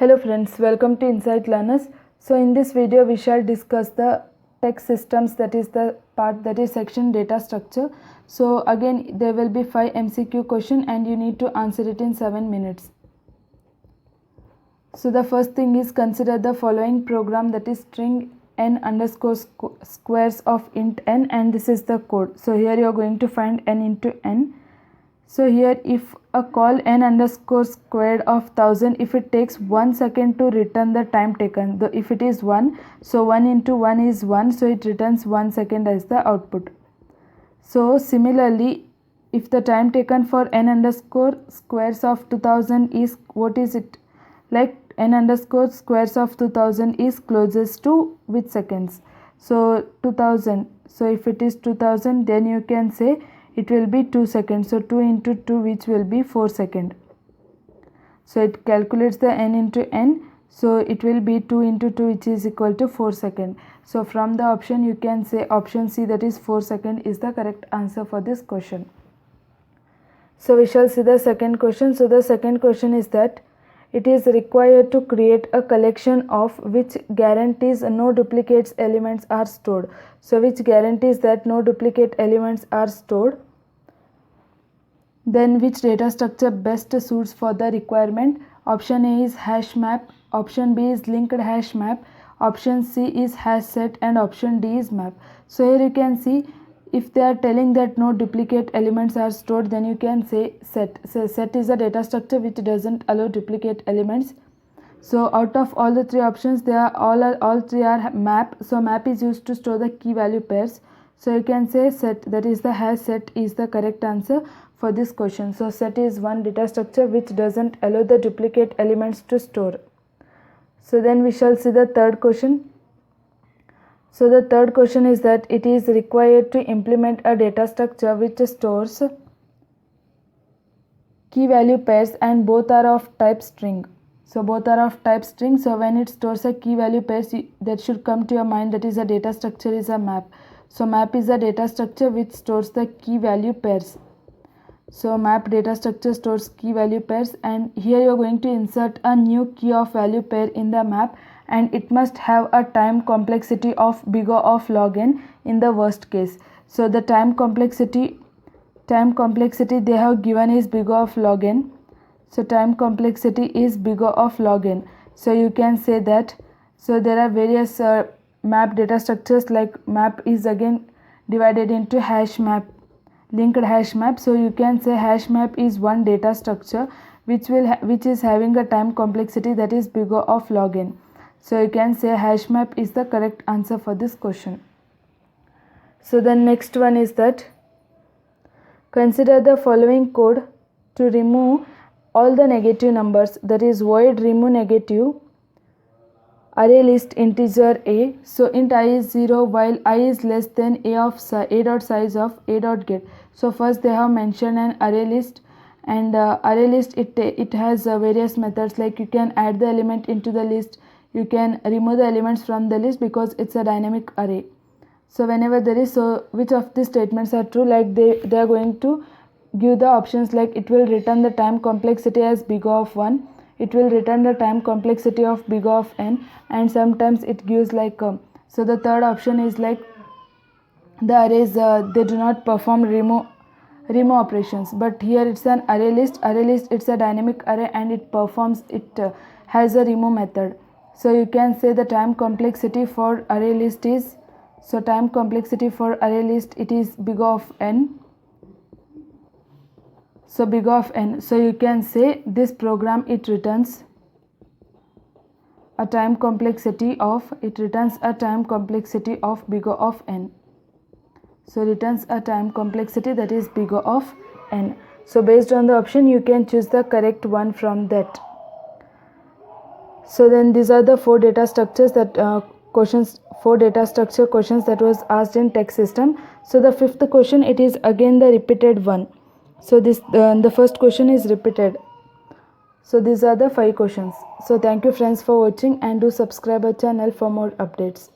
Hello friends, welcome to Insight Learners. So in this video we shall discuss the text systems, that is the part that is section data structure. So again there will be 5 MCQ question and you need to answer it in 7 minutes. So the first thing is, consider the following program, that is string n underscore squares of int n, and this is the code. So here you are going to find n into n. So here if a call n underscore squared of 1000, if it takes 1 second to return the time taken, if it is 1, so 1 into 1 is 1, so it returns 1 second as the output. So similarly, if the time taken for n underscore squares of 2000 is, what is it? Like n underscore squares of 2000 is closest to which seconds? So 2000. So if it is 2000, then you can say it will be 2 seconds. So 2 into 2, which will be 4 seconds. So it calculates the n into n. So it will be 2 into 2, which is equal to 4 seconds. So from the option you can say option C, that is 4 seconds, is the correct answer for this question. So we shall see the second question. So the second question is that it is required to create a collection of which guarantees no duplicates elements are stored. So which guarantees that no duplicate elements are stored? Then which data structure best suits for the requirement? Option A is hash map, option B is linked hash map, option C is hash set, and option D is map. So here you can see, if they are telling that no duplicate elements are stored, then you can say set. So set is a data structure which doesn't allow duplicate elements. So out of all the 3 options, they are all 3 are map. So map is used to store the key value pairs. So you can say set, that is the hash set, is the correct answer for this question. So set is one data structure which doesn't allow the duplicate elements to store. So then we shall see the third question. So the third question is that it is required to implement a data structure which stores key value pairs and both are of type string. So both are of type string. So when it stores a key value pairs, that should come to your mind, that is a data structure is a map. So map is a data structure which stores the key value pairs. So map data structure stores key value pairs, and here you are going to insert a new key of value pair in the map, and it must have a time complexity of big O of log n in the worst case. So the time complexity they have given is big O of log n. So time complexity is big O of log n. So you can say that, so there are various map data structures, like map is again divided into hash map, linked hash map. So you can say hash map is one data structure which is having a time complexity that is big O of log n. So you can say hash map is the correct answer for this question. So the next one is that, consider the following code to remove all the negative numbers, that is void remove negative array list integer a. So int I is 0 while I is less than a dot size of a dot get. So first they have mentioned an array list, and array list it has various methods, like you can add the element into the list, you can remove the elements from the list, because it's a dynamic array. So whenever there is, so which of these statements are true, like they are going to give the options, like it will return the time complexity as big O of 1, it will return the time complexity of big O of n, and sometimes it gives like so the third option is like the arrays they do not perform remove operations, but here it's an array list it's a dynamic array and it has a remove method. So you can say the time complexity for array list is, so time complexity for array list, it is big O of n. So big O of n. So you can say this program, it returns a time complexity of big O of n. So returns a time complexity that is big O of n. So based on the option you can choose the correct one from that. So then these are the 4 data structures that four data structure questions that was asked in text system. So the fifth question, it is again the repeated one. So this the first question is repeated. So these are the 5 questions. So thank you friends for watching, and do subscribe our channel for more updates.